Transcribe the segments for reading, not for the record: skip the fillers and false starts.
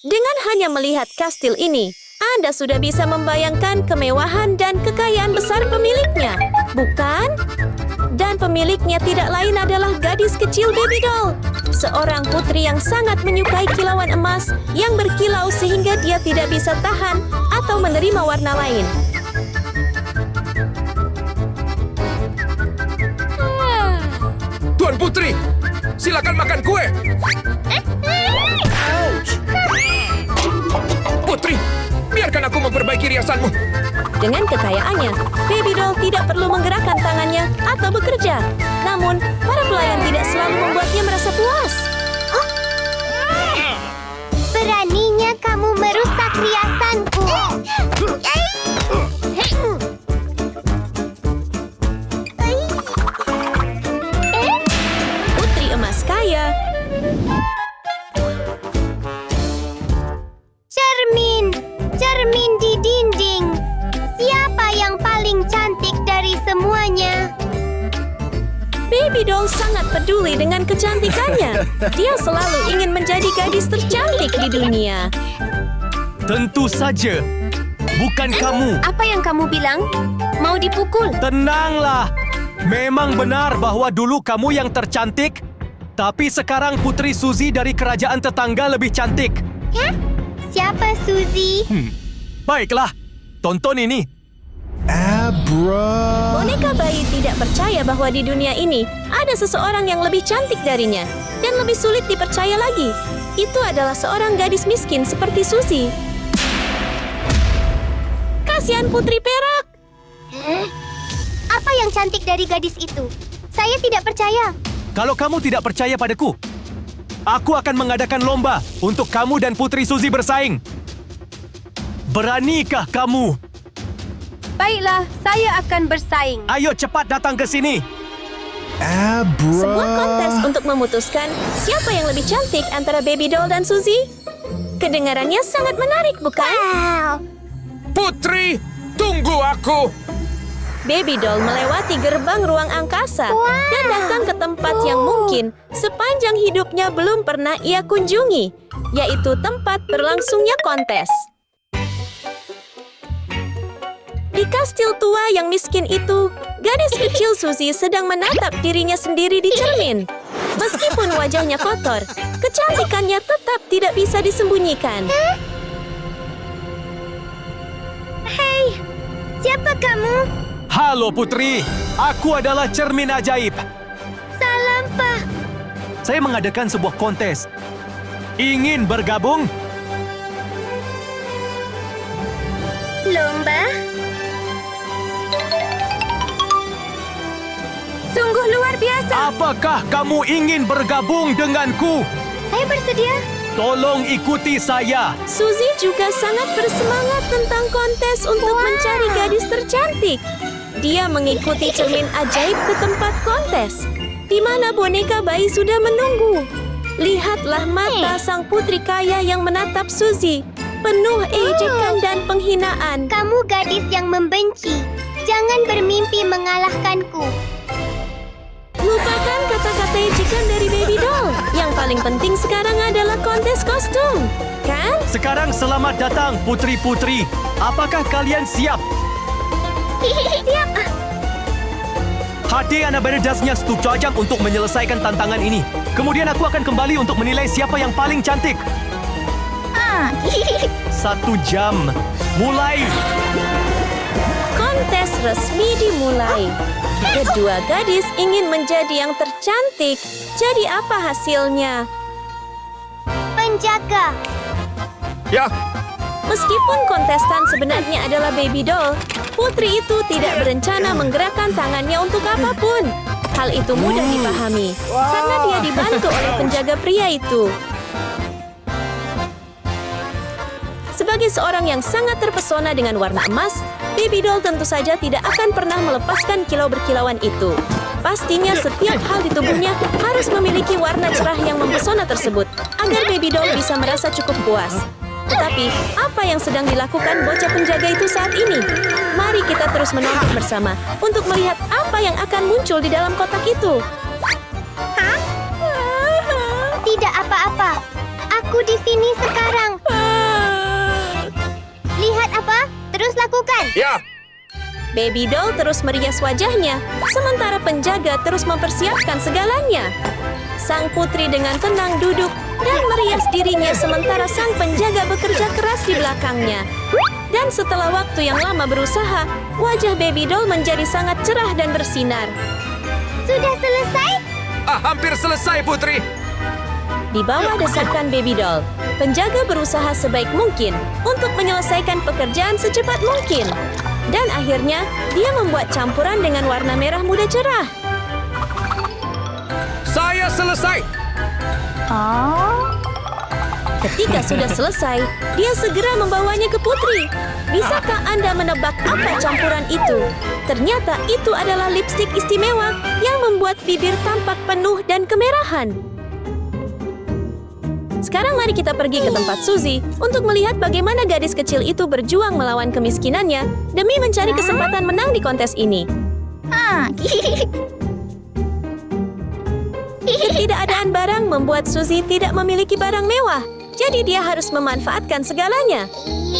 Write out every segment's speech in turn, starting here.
Dengan hanya melihat kastil ini, Anda sudah bisa membayangkan kemewahan dan kekayaan besar pemiliknya, bukan? Dan pemiliknya tidak lain adalah gadis kecil Baby Doll, seorang putri yang sangat menyukai kilauan emas yang berkilau sehingga dia tidak bisa tahan atau menerima warna lain. Tuan Putri, silakan makan kue. Putri, biarkan aku memperbaiki riasanmu. Dengan kekayaannya, Baby Doll tidak perlu menggerakkan tangannya atau bekerja. Namun, para pelayan tidak selalu membuatnya merasa puas. Beraninya kamu merusak riasanku. Putri emas kaya. Cermin di dinding. Siapa yang paling cantik dari semuanya? Baby Doll sangat peduli dengan kecantikannya. Dia selalu ingin menjadi gadis tercantik di dunia. Tentu saja. Bukan kamu. Apa yang kamu bilang? Mau dipukul? Tenanglah. Memang benar bahwa dulu kamu yang tercantik, tapi sekarang Putri Suzy dari kerajaan tetangga lebih cantik. Hah? Siapa Suzy? Baiklah, tonton ini. Boneka bayi tidak percaya bahwa di dunia ini ada seseorang yang lebih cantik darinya dan lebih sulit dipercaya lagi. Itu adalah seorang gadis miskin seperti Suzy. Kasihan putri perak. Apa yang cantik dari gadis itu? Saya tidak percaya. Kalau kamu tidak percaya padaku, aku akan mengadakan lomba untuk kamu dan Putri Suzy bersaing. Beranikah kamu? Baiklah, saya akan bersaing. Ayo cepat datang ke sini. Sebuah kontes untuk memutuskan siapa yang lebih cantik antara Baby Doll dan Suzy. Kedengarannya sangat menarik, bukan? Wow. Putri, tunggu aku. Baby Doll melewati gerbang ruang angkasa dan datang ke tempat yang mungkin sepanjang hidupnya belum pernah ia kunjungi, yaitu tempat berlangsungnya kontes. Di kastil tua yang miskin itu, gadis kecil Suzy sedang menatap dirinya sendiri di cermin. Meskipun wajahnya kotor, kecantikannya tetap tidak bisa disembunyikan. Hei, siapa kamu? Halo Putri, aku adalah cermin ajaib. Salam, Pak. Saya mengadakan sebuah kontes. Ingin bergabung? Lomba? Sungguh luar biasa. Apakah kamu ingin bergabung denganku? Saya bersedia. Tolong ikuti saya. Suzy juga sangat bersemangat tentang kontes untuk mencari gadis tercantik. Dia mengikuti cermin ajaib ke tempat kontes, di mana boneka bayi sudah menunggu. Lihatlah mata sang putri kaya yang menatap Suzy, penuh ejekan dan penghinaan. Kamu gadis yang membenci. Jangan bermimpi mengalahkanku. Lupakan kata-kata ejekan dari Baby Doll. Yang paling penting sekarang adalah kontes kostum, kan? Sekarang selamat datang putri-putri. Apakah kalian siap? Siap. Hati Annabelle dasnya setuju untuk menyelesaikan tantangan ini. Kemudian aku akan kembali untuk menilai siapa yang paling cantik. 1 jam. Mulai. Kontes resmi dimulai. Kedua gadis ingin menjadi yang tercantik. Jadi apa hasilnya? Penjaga. Ya, Meskipun kontestan sebenarnya adalah Baby Doll, putri itu tidak berencana menggerakkan tangannya untuk apapun. Hal itu mudah dipahami, karena dia dibantu oleh penjaga pria itu. Sebagai seorang yang sangat terpesona dengan warna emas, Baby Doll tentu saja tidak akan pernah melepaskan kilau berkilauan itu. Pastinya setiap hal di tubuhnya harus memiliki warna cerah yang mempesona tersebut, agar Baby Doll bisa merasa cukup puas. Tetapi, apa yang sedang dilakukan bocah penjaga itu saat ini? Mari kita terus menonton bersama untuk melihat apa yang akan muncul di dalam kotak itu. Hah? Tidak apa-apa. Aku di sini sekarang. lakukan. Ya, Baby doll terus merias wajahnya, sementara penjaga terus mempersiapkan segalanya. Sang putri dengan tenang duduk dan merias dirinya sementara sang penjaga bekerja keras di belakangnya. Dan setelah waktu yang lama berusaha, wajah baby doll menjadi sangat cerah dan bersinar. Sudah selesai? hampir selesai, Putri. Di bawah desakan baby doll, penjaga berusaha sebaik mungkin untuk menyelesaikan pekerjaan secepat mungkin. Dan akhirnya, dia membuat campuran dengan warna merah muda cerah. Saya selesai. Ketika sudah selesai, dia segera membawanya ke Putri. Bisakah Anda menebak apa campuran itu? Ternyata itu adalah lipstik istimewa yang membuat bibir tampak penuh dan kemerahan. Sekarang mari kita pergi ke tempat Suzy untuk melihat bagaimana gadis kecil itu berjuang melawan kemiskinannya demi mencari kesempatan menang di kontes ini. Ketidakadaan barang membuat Suzy tidak memiliki barang mewah, jadi dia harus memanfaatkan segalanya.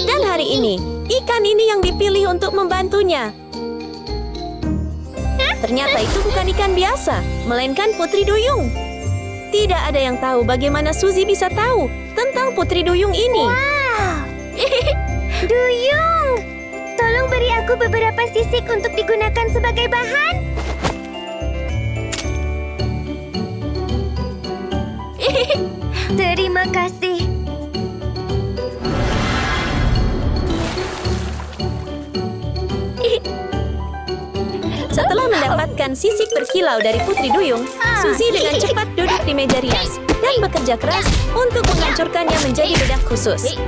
Dan hari ini, ikan ini yang dipilih untuk membantunya. Ternyata itu bukan ikan biasa, melainkan Putri Duyung. Tidak ada yang tahu bagaimana Suzy bisa tahu tentang Putri Duyung ini. Wow! Duyung! Tolong beri aku beberapa sisik untuk digunakan sebagai bahan. Terima kasih. Setelah mendapatkan sisik berkilau dari Putri Duyung, Suzy dengan cepat duduk di meja rias dan bekerja keras untuk menghancurkannya menjadi bedak khusus.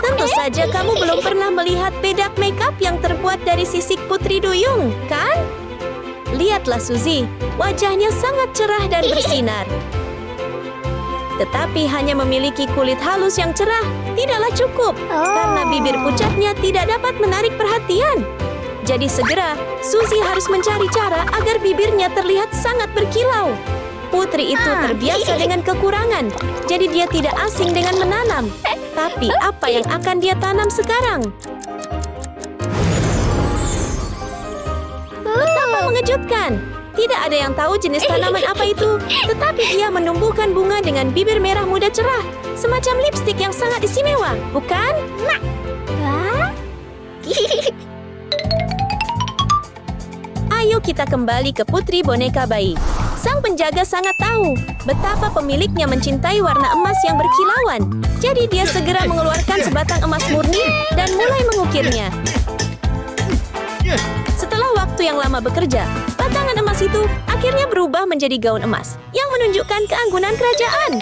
Tentu saja kamu belum pernah melihat bedak makeup yang terbuat dari sisik Putri Duyung, kan? Lihatlah Suzy, wajahnya sangat cerah dan bersinar. Tetapi hanya memiliki kulit halus yang cerah tidaklah cukup karena bibir pucatnya tidak dapat menarik perhatian. Jadi segera, Suzy harus mencari cara agar bibirnya terlihat sangat berkilau. Putri itu terbiasa dengan kekurangan, jadi dia tidak asing dengan menanam. Tapi apa yang akan dia tanam sekarang? Betapa mengejutkan! Tidak ada yang tahu jenis tanaman apa itu, tetapi ia menumbuhkan bunga dengan bibir merah muda cerah, semacam lipstik yang sangat istimewa, bukan? Ayo kita kembali ke Putri Boneka Bayi. Sang penjaga sangat tahu betapa pemiliknya mencintai warna emas yang berkilauan. Jadi dia segera mengeluarkan sebatang emas murni dan mulai mengukirnya. Setelah waktu yang lama bekerja, batangan emas itu akhirnya berubah menjadi gaun emas yang menunjukkan keanggunan kerajaan.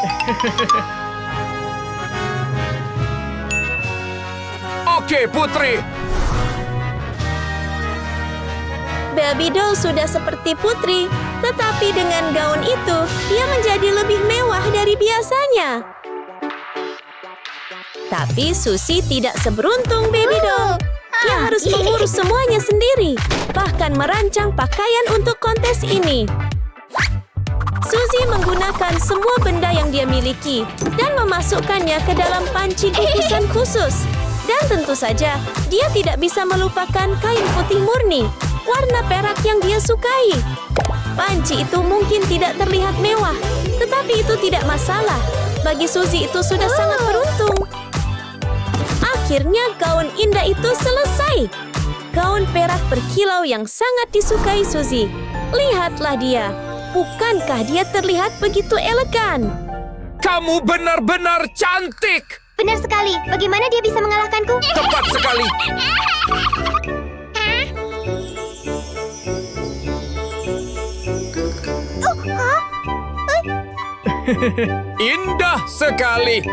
Oke, Putri. Baby doll sudah seperti Putri, tetapi dengan gaun itu, dia menjadi lebih mewah dari biasanya. Tapi Suzy tidak seberuntung Baby doll. Dia harus mengurus semuanya sendiri, bahkan merancang pakaian untuk kontes ini. Suzy menggunakan semua benda yang dia miliki dan memasukkannya ke dalam panci kukusan khusus. Dan tentu saja, dia tidak bisa melupakan kain putih murni, warna perak yang dia sukai. Panci itu mungkin tidak terlihat mewah, tetapi itu tidak masalah. Bagi Suzy itu sudah sangat beruntung. Akhirnya gaun indah itu selesai. Gaun perak berkilau yang sangat disukai Suzy. Lihatlah dia. Bukankah dia terlihat begitu elegan? Kamu benar-benar cantik. Benar sekali. Bagaimana dia bisa mengalahkanku? Tepat sekali. Indah sekali.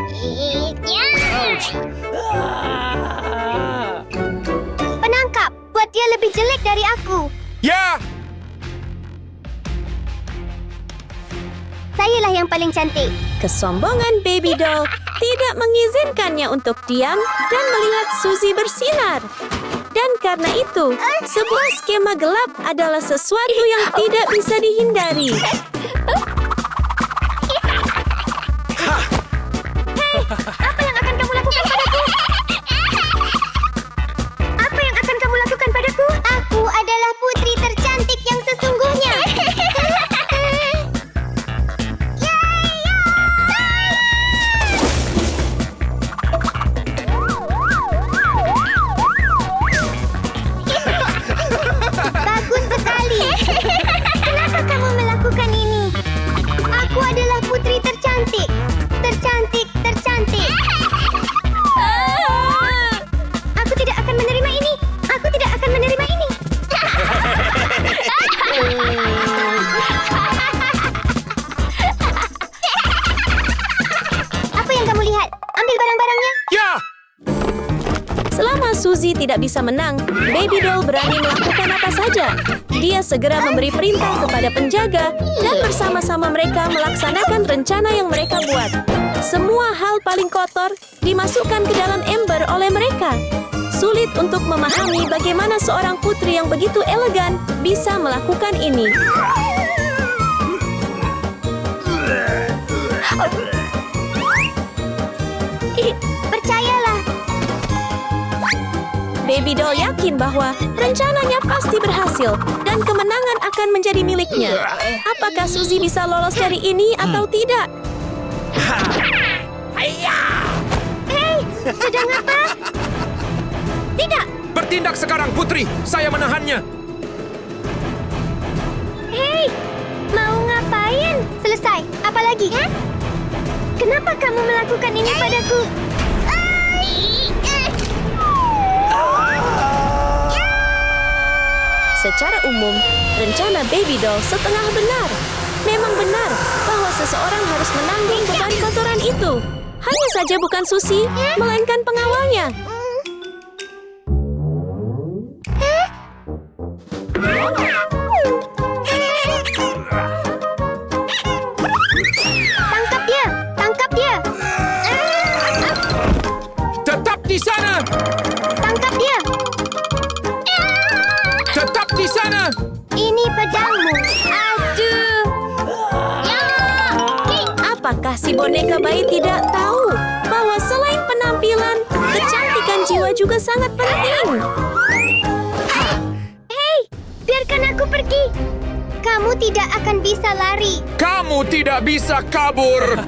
Penangkap. Buat dia lebih jelek dari aku. Ya, Sayalah yang paling cantik. Kesombongan Baby doll tidak mengizinkannya untuk diam dan melihat Suzy bersinar. Dan karena itu, sebuah skema gelap adalah sesuatu yang tidak bisa dihindari. Apa yang akan kamu lakukan padaku? Suzy tidak bisa menang, Baby Doll berani melakukan apa saja. Dia segera memberi perintah kepada penjaga dan bersama-sama mereka melaksanakan rencana yang mereka buat. Semua hal paling kotor dimasukkan ke dalam ember oleh mereka. Sulit untuk memahami bagaimana seorang putri yang begitu elegan bisa melakukan ini. Percayalah. Baby Doll yakin bahwa rencananya pasti berhasil dan kemenangan akan menjadi miliknya. Apakah Suzy bisa lolos dari ini atau tidak? Hei, sedang apa? Tidak. Bertindak sekarang, Putri. Saya menahannya. Hei, mau ngapain? Selesai. Apa lagi? Kenapa kamu melakukan ini padaku? Secara umum, rencana Baby Doll setengah benar. Memang benar bahwa seseorang harus menanggung beban kotoran itu. Hanya saja bukan Suzy, melainkan pengawalnya. Tangkap dia! Tangkap dia! Tetap di sana! Tangkap dia! Tetap di sana! Ini pedangmu. Aduh! Apakah si boneka bayi tidak tahu bahwa selain penampilan, kecantikan jiwa juga sangat penting? Hei, biarkan aku pergi. Kamu tidak akan bisa lari. Kamu tidak bisa kabur!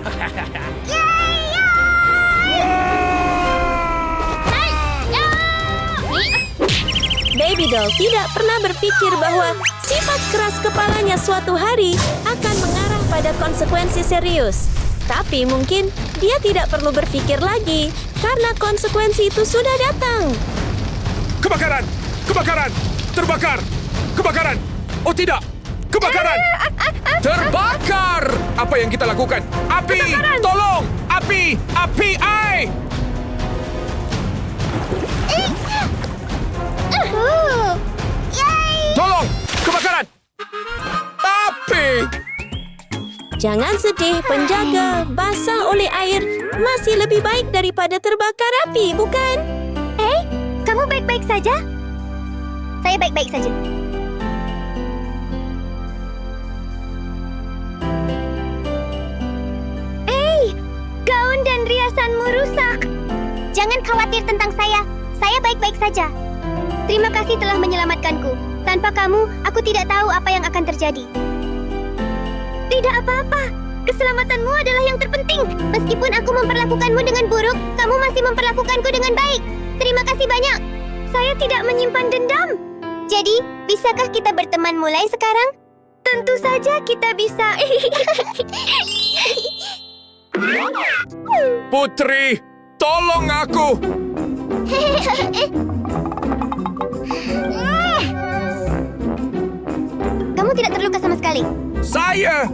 Baby Doll tidak pernah berpikir bahwa sifat keras kepalanya suatu hari akan mengarah pada konsekuensi serius. Tapi mungkin dia tidak perlu berpikir lagi karena konsekuensi itu sudah datang. Kebakaran! Kebakaran! Terbakar! Kebakaran! Oh tidak! Kebakaran! Terbakar! Apa yang kita lakukan? Api! Kebakaran! Tolong! Api! Api! Ai! Tolong! Kebakaran! Api! Jangan sedih, penjaga. Basah oleh air masih lebih baik daripada terbakar api, bukan? Hei, kamu baik-baik saja? Saya baik-baik saja. Hei, gaun dan riasanmu rusak. Jangan khawatir tentang saya. Saya baik-baik saja. Terima kasih telah menyelamatkanku. Tanpa kamu, aku tidak tahu apa yang akan terjadi. Tidak apa-apa. Keselamatanmu adalah yang terpenting. Meskipun aku memperlakukanmu dengan buruk, kamu masih memperlakukanku dengan baik. Terima kasih banyak. Saya tidak menyimpan dendam. Jadi, bisakah kita berteman mulai sekarang? Tentu saja kita bisa. Putri! Tolong aku! Kamu tidak terluka sama sekali. Saya!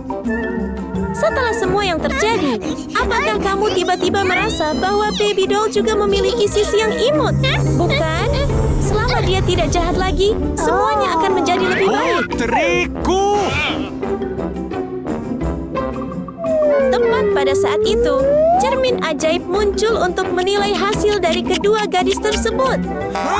Setelah semua yang terjadi, apakah kamu tiba-tiba merasa bahwa Baby Doll juga memiliki sisi yang imut? Bukan? Selama dia tidak jahat lagi, semuanya akan menjadi lebih baik. Putriku! Tepat pada saat itu, cermin ajaib muncul untuk menilai hasil dari kedua gadis tersebut.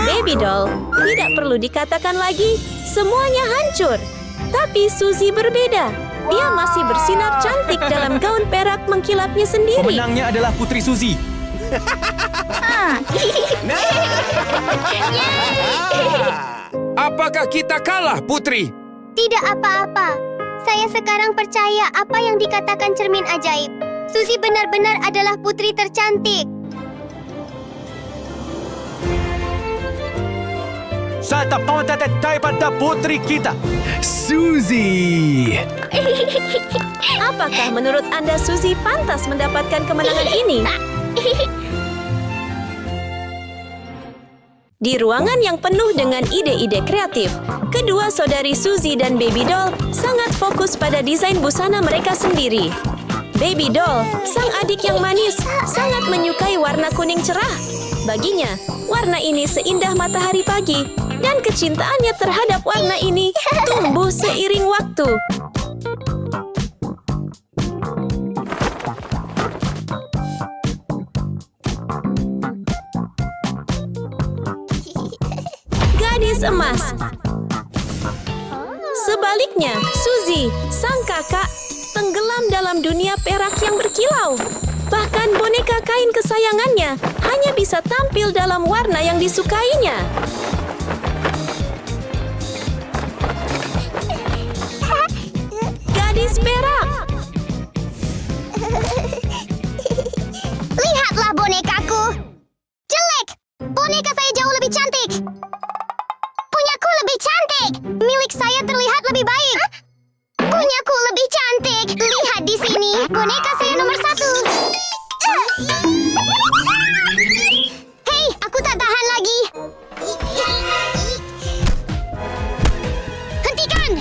Baby Doll tidak perlu dikatakan lagi, semuanya hancur. Tapi Suzy berbeda. Dia masih bersinar cantik dalam gaun perak mengkilapnya sendiri. Pemenangnya adalah Putri Suzy. Apakah kita kalah, Putri? Tidak apa-apa. Saya sekarang percaya apa yang dikatakan cermin ajaib. Suzy benar-benar adalah putri tercantik. Saya pantas daripada putri kita, Suzy. Apakah menurut Anda Suzy pantas mendapatkan kemenangan ini? Di ruangan yang penuh dengan ide-ide kreatif, kedua saudari Suzy dan Baby Doll sangat fokus pada desain busana mereka sendiri. Baby Doll, sang adik yang manis, sangat menyukai warna kuning cerah. Baginya, warna ini seindah matahari pagi dan kecintaannya terhadap warna ini tumbuh seiring waktu. Gadis emas. Sebaliknya, Suzy, sang kakak, tenggelam dalam dunia perak yang berkilau. Bahkan boneka kain kesayangannya hanya bisa tampil dalam warna yang disukainya. Gadis perak. Lihatlah bonekaku. Jelek. Boneka saya jauh lebih cantik. Punyaku lebih cantik. Milik saya terlihat lebih baik. Punyaku lebih cantik. Lihat di sini. Boneka saya nomor 1. Hei, aku tak tahan lagi. Hentikan.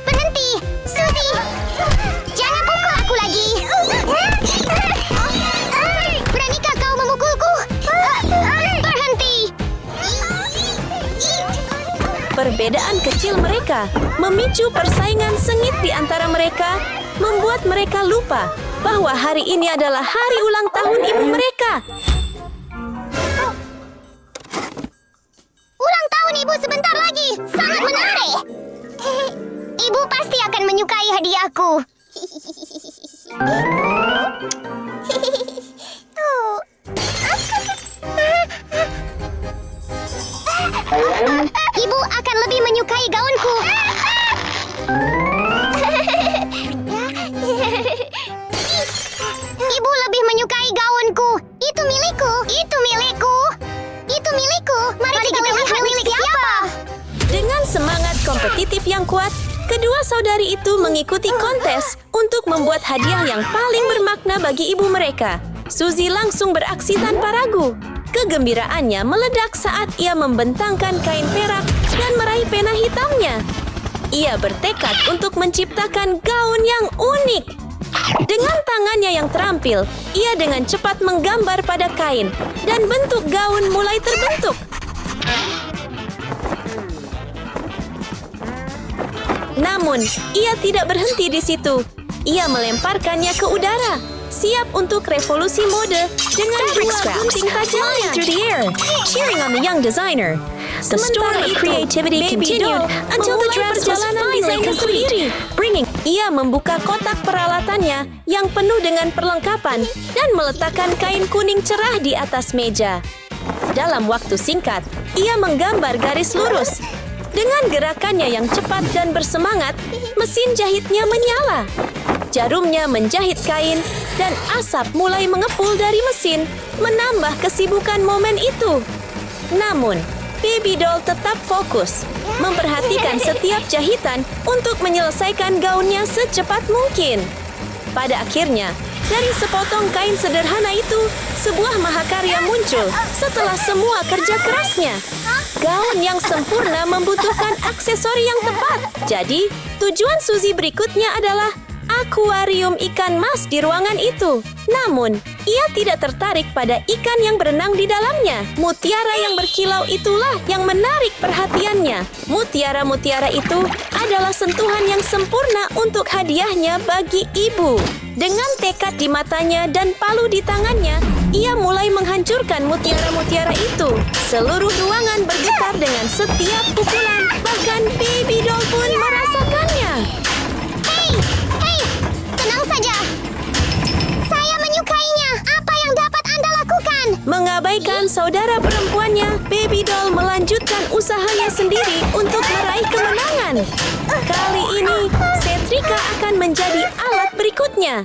Berhenti. Suzy. Jangan pukul aku lagi. Beranikah kau memukulku? Berhenti. Perbedaan kecil mereka memicu persaingan sengit di antara mereka, membuat mereka lupa bahwa hari ini adalah hari ulang tahun ibu mereka. Ulang tahun ibu sebentar lagi. Sangat menarik. Ibu pasti akan menyukai hadiahku. Ibu akan lebih menyukai gaunku. Ibu lebih menyukai gaunku. Itu milikku. Itu milikku. Itu milikku. Mari kita lihat milik siapa. Dengan semangat kompetitif yang kuat, kedua saudari itu mengikuti kontes untuk membuat hadiah yang paling bermakna bagi ibu mereka. Suzy langsung beraksi tanpa ragu. Kegembiraannya meledak saat ia membentangkan kain perak dan meraih pena hitamnya. Ia bertekad untuk menciptakan gaun yang unik. Dengan tangannya yang terampil, ia dengan cepat menggambar pada kain dan bentuk gaun mulai terbentuk. Namun, ia tidak berhenti di situ. Ia melemparkannya ke udara, siap untuk revolusi mode dengan dua gunting tajamnya. Cheering on the young designer. The storm of creativity continued until the dress was finally complete. Ia membuka kotak peralatannya yang penuh dengan perlengkapan dan meletakkan kain kuning cerah di atas meja. Dalam waktu singkat, ia menggambar garis lurus. Dengan gerakannya yang cepat dan bersemangat, mesin jahitnya menyala. Jarumnya menjahit kain dan asap mulai mengepul dari mesin, menambah kesibukan momen itu. Namun, Baby Doll tetap fokus, memperhatikan setiap jahitan untuk menyelesaikan gaunnya secepat mungkin. Pada akhirnya, dari sepotong kain sederhana itu, sebuah mahakarya muncul setelah semua kerja kerasnya. Gaun yang sempurna membutuhkan aksesori yang tepat. Jadi, tujuan Suzy berikutnya adalah akuarium ikan mas di ruangan itu. Namun, ia tidak tertarik pada ikan yang berenang di dalamnya. Mutiara yang berkilau itulah yang menarik perhatiannya. Mutiara-mutiara itu adalah sentuhan yang sempurna untuk hadiahnya bagi ibu. Dengan tekad di matanya dan palu di tangannya, ia mulai menghancurkan mutiara-mutiara itu. Seluruh ruangan bergetar dengan setiap pukulan, bahkan Baby Doll pun merasakannya. Hei, tenang saja. Saya menyukainya. Apa yang dapat Anda lakukan? Mengabaikan saudara perempuannya, Baby Doll melanjutkan usahanya sendiri untuk meraih kemenangan. Kali ini, Setrika akan menjadi alat berikutnya.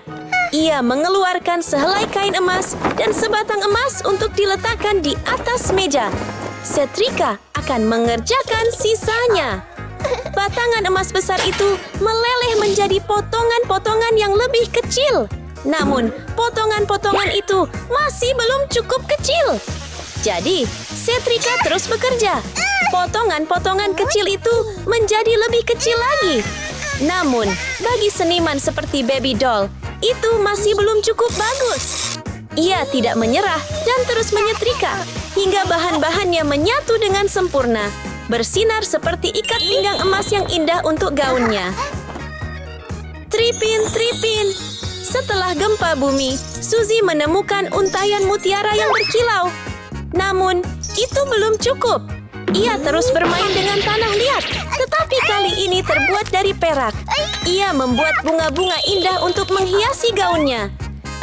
Ia mengeluarkan sehelai kain emas dan sebatang emas untuk diletakkan di atas meja. Setrika akan mengerjakan sisanya. Batangan emas besar itu meleleh menjadi potongan-potongan yang lebih kecil. Namun, potongan-potongan itu masih belum cukup kecil. Jadi, Setrika terus bekerja. Potongan-potongan kecil itu menjadi lebih kecil lagi. Namun, bagi seniman seperti Baby Doll, itu masih belum cukup bagus. Ia tidak menyerah dan terus menyetrika hingga bahan-bahannya menyatu dengan sempurna, bersinar seperti ikat pinggang emas yang indah untuk gaunnya. Tripin, tripin. Setelah gempa bumi, Suzy menemukan untayan mutiara yang berkilau. Namun, itu belum cukup. Ia terus bermain dengan tanah liat, tetapi kali ini terbuat dari perak. Ia membuat bunga-bunga indah untuk menghiasi gaunnya.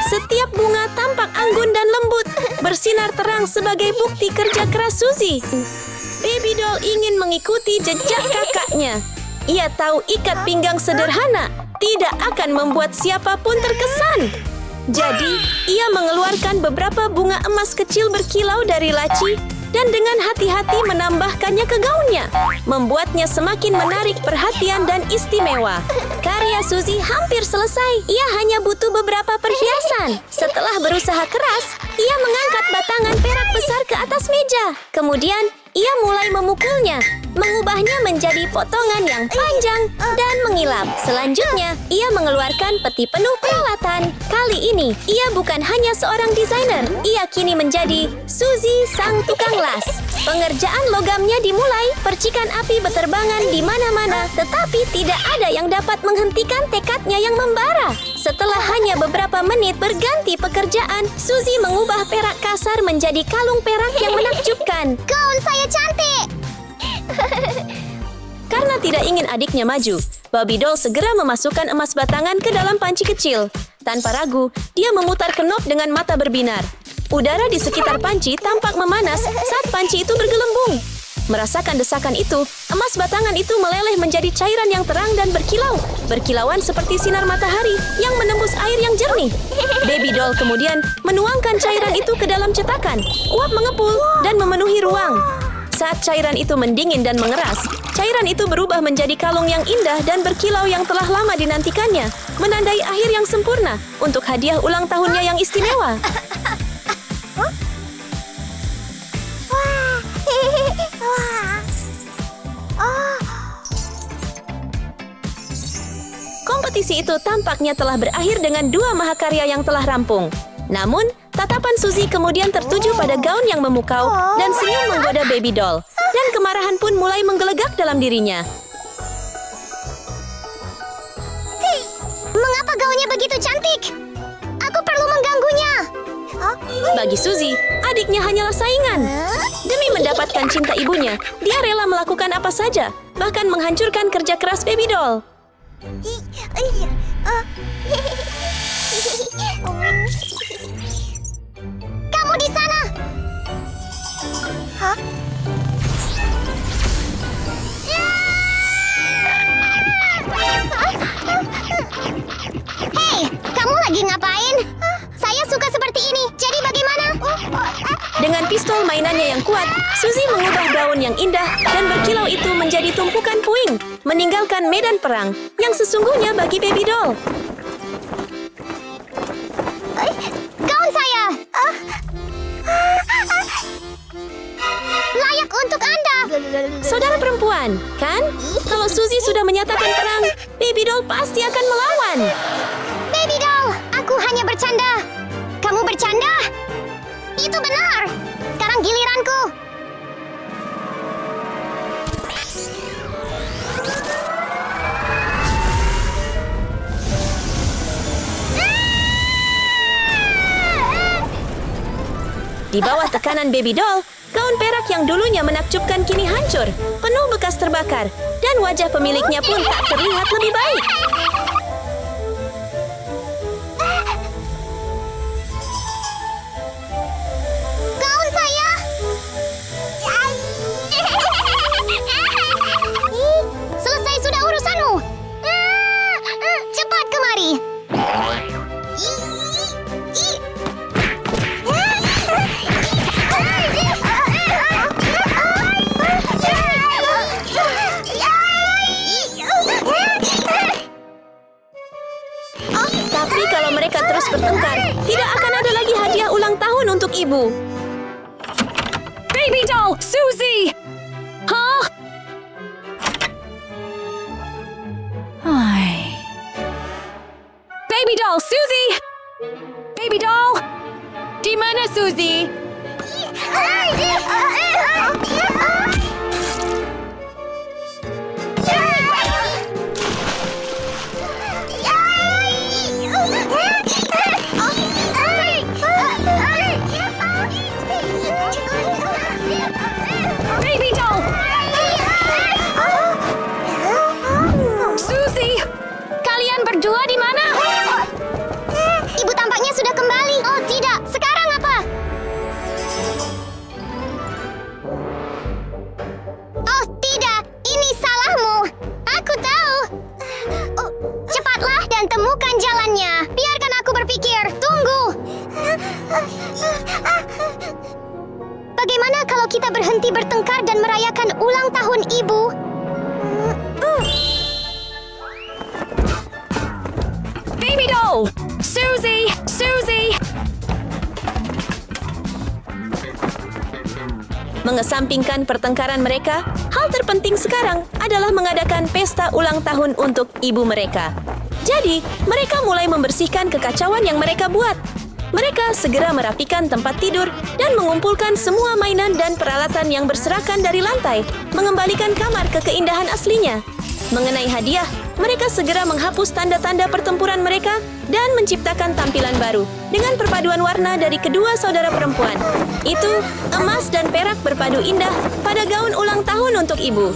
Setiap bunga tampak anggun dan lembut, bersinar terang sebagai bukti kerja keras Suzy. Baby doll ingin mengikuti jejak kakaknya. Ia tahu ikat pinggang sederhana tidak akan membuat siapapun terkesan. Jadi, ia mengeluarkan beberapa bunga emas kecil berkilau dari laci dan dengan hati-hati menambahkannya ke gaunnya, membuatnya semakin menarik perhatian dan istimewa. Karya Suzy hampir selesai. Ia hanya butuh beberapa perhiasan. Setelah berusaha keras, ia mengangkat batangan perak besar ke atas meja. Kemudian, ia mulai memukulnya, mengubahnya menjadi potongan yang panjang dan mengilap. Selanjutnya, ia mengeluarkan peti penuh peralatan. Kali ini, ia bukan hanya seorang desainer. Ia kini menjadi Suzy sang tukang las. Pengerjaan logamnya dimulai, percikan api berterbangan di mana-mana, tetapi tidak ada yang dapat menghentikan tekadnya yang membara. Setelah hanya beberapa menit berganti pekerjaan, Suzy mengubah perak kasar menjadi kalung perak yang menakjubkan. Gaun saya cantik! Karena tidak ingin adiknya maju, Barbie doll segera memasukkan emas batangan ke dalam panci kecil. Tanpa ragu, dia memutar kenop dengan mata berbinar. Udara di sekitar panci tampak memanas saat panci itu bergelembung. Merasakan desakan itu, emas batangan itu meleleh menjadi cairan yang terang dan berkilau. Berkilauan seperti sinar matahari yang menembus air yang jernih. Baby doll kemudian menuangkan cairan itu ke dalam cetakan. Uap mengepul dan memenuhi ruang. Saat cairan itu mendingin dan mengeras, cairan itu berubah menjadi kalung yang indah dan berkilau yang telah lama dinantikannya, menandai akhir yang sempurna untuk hadiah ulang tahunnya yang istimewa. Kompetisi itu tampaknya telah berakhir dengan dua mahakarya yang telah rampung. Namun, tatapan Suzy kemudian tertuju pada gaun yang memukau dan senyum menggoda baby doll. Dan kemarahan pun mulai menggelegak dalam dirinya. Mengapa gaunnya begitu cantik? Aku perlu mengganggunya. Bagi Suzy, adiknya hanyalah saingan. Demi mendapatkan cinta ibunya, dia rela melakukan apa saja, bahkan menghancurkan kerja keras baby doll. Kamu di sana! Hah? Hei, kamu lagi ngapain? Saya suka seperti ini, jadi bagaimana? Dengan pistol mainannya yang kuat, Suzy mengubah gaun yang indah dan berkilau itu menjadi tumpukan puing, meninggalkan medan perang yang sesungguhnya bagi baby doll. Gaun saya! Layak untuk Anda! Saudara perempuan, kan? Kalau Suzy sudah menyatakan perang, baby doll pasti akan melawan. Baby doll, aku hanya bercanda. Kamu bercanda? Itu benar. Sekarang giliranku. Di bawah tekanan baby doll, gaun perak yang dulunya menakjubkan kini hancur, penuh bekas terbakar, dan wajah pemiliknya pun tak terlihat lebih baik. Gaun saya! Selesai sudah urusanmu. Cepat kemari. Tapi kalau mereka terus bertengkar, tidak akan ada lagi hadiah ulang tahun untuk ibu. Baby doll, Suzy! Huh? Baby doll, Suzy! Baby doll! Di mana Suzy? Baby doll! Suzy! Kalian berdua di mana? Ibu tampaknya sudah kembali. Oh tidak, sekarang apa? Oh tidak, ini salahmu. Aku tahu. Cepatlah dan temukan jalannya. Biarkan aku berpikir. Tunggu. Bagaimana kalau kita berhenti bertengkar dan merayakan ulang tahun ibu? Baby doll! Suzy! Suzy! Mengesampingkan pertengkaran mereka, hal terpenting sekarang adalah mengadakan pesta ulang tahun untuk ibu mereka. Jadi, mereka mulai membersihkan kekacauan yang mereka buat. Mereka segera merapikan tempat tidur dan mengumpulkan semua mainan dan peralatan yang berserakan dari lantai, mengembalikan kamar ke keindahan aslinya. Mengenai hadiah, mereka segera menghapus tanda-tanda pertempuran mereka dan menciptakan tampilan baru dengan perpaduan warna dari kedua saudara perempuan. Itu, emas dan perak berpadu indah pada gaun ulang tahun untuk ibu.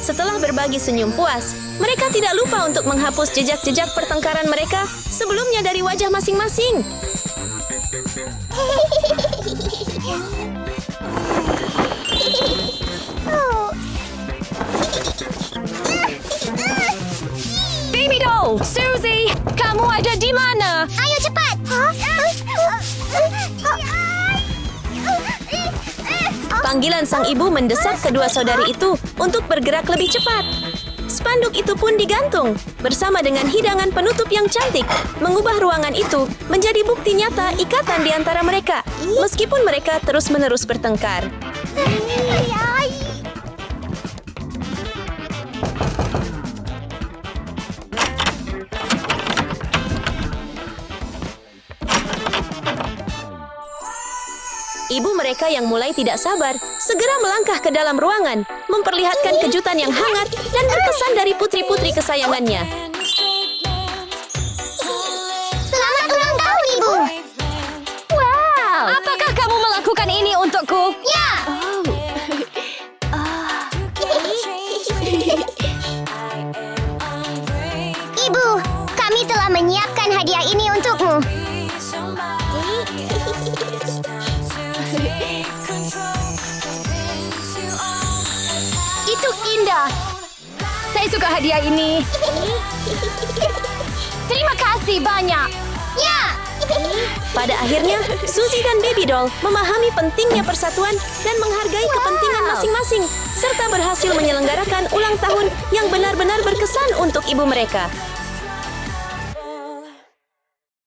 Setelah berbagi senyum puas, mereka tidak lupa untuk menghapus jejak-jejak pertengkaran mereka sebelumnya dari wajah masing-masing. Baby doll! Suzy! Kamu ada di mana? Ayo cepat. Panggilan sang ibu mendesak kedua saudari itu untuk bergerak lebih cepat. Spanduk itu pun digantung bersama dengan hidangan penutup yang cantik, mengubah ruangan itu menjadi bukti nyata ikatan di antara mereka, meskipun mereka terus-menerus bertengkar. Ibu mereka yang mulai tidak sabar segera melangkah ke dalam ruangan, memperlihatkan kejutan yang hangat dan berkesan dari putri-putri kesayangannya. Selamat ulang tahun, Ibu. Wow! Apakah kamu melakukan ini untukku? Ya. Ibu, kami telah menyiapkan hadiah ini untukmu. Itu indah. Saya suka hadiah ini. Terima kasih banyak. Ya. Pada akhirnya, Suzy dan Baby Doll memahami pentingnya persatuan dan menghargai kepentingan masing-masing, serta berhasil menyelenggarakan ulang tahun yang benar-benar berkesan untuk ibu mereka.